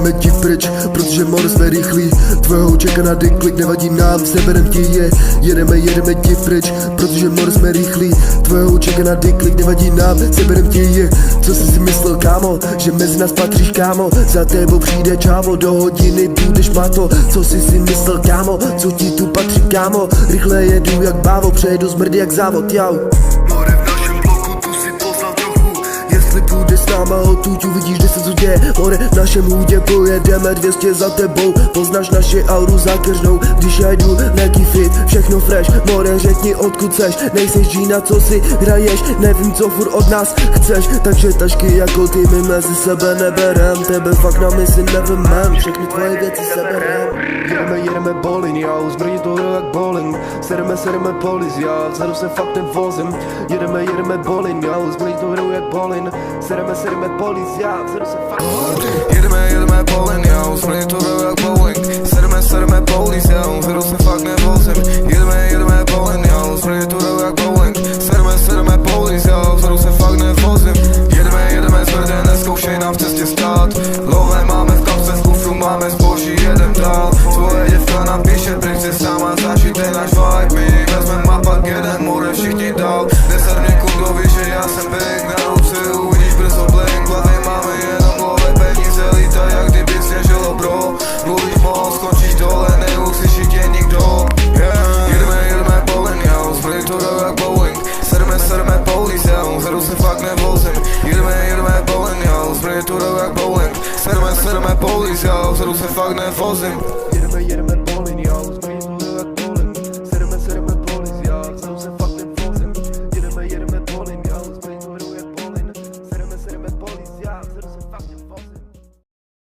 jedeme ti pryč, protože more jsme rychlí. Tvého čeká na deklik, nevadí nám, seberem ti je. Jedeme ti pryč, protože more jsme rychlí. Tvého čeká na deklik, nevadí nám, seberem ti je. Co jsi si myslel, kámo, že mezi nás patříš, kámo? Za tebou přijde čávo, do hodiny budeš mato. Co jsi si myslel, kámo, co ti tu patří, kámo? Rychle jedu jak bávo, přejedu zmrdy jak závod, jau. More v našem bloku, tu si poznal trochu. Jestli půjdeš s náma, odtud uvidíš, kde se co děje. More v našem hůdě, pojedeme 200 za tebou. Poznáš naše auru za každou, když já jdu, neký fit, všechno fresh. More, řekni odkud seš, nejseš Gina, co si hraješ. Nevím, co furt od nás chceš, takže tašky jako ty my mezi sebe neberem. Tebe fakt na misi nevemem, všechny tvoje věci seberem. Jedeme bowling, jo, zbrní to jak bowling. Sereme polis, já vzadu se fakt nevozím. Jedeme bowling, jo, zbrní to jak bowling. Sereme polis, já vzadu se fakt nevozím. Jedeme bowling, jo, zbrní to jak bowling. Sereme polis, jo, vzadu se fakt nevozím. Jedeme bowling, jo, zbrní to jak bowling. Sereme polis, jo, vzadu se fakt nevozím. Jedeme smrdě, neskoušej nám v cestě stát. Lové máme v kapse, z kufru máme zboží, jedem dál. Tvoje děvka napíše, pryč se s náma zažít ten náš vibe. My vezmem mapa, jeden, more všichni dál. Neser mě kurdo, víš, že já jsem big, na ruce uvidíš brzo blink. Hlavy máme jenom lové peníze, lítá jak kdyby sněžilo, bro. Mluvíš moc, skončíš dole, neuslyší tě nikdo. Jedeme bowling, jo, zbrní to jak bowling. Sereme polis, jo, vzadu se fakt nevozím. Jedeme bowling, jo, zbrní to jak bowling. Sereme polis, jo, vzadu se fakt nevozím. Jedeme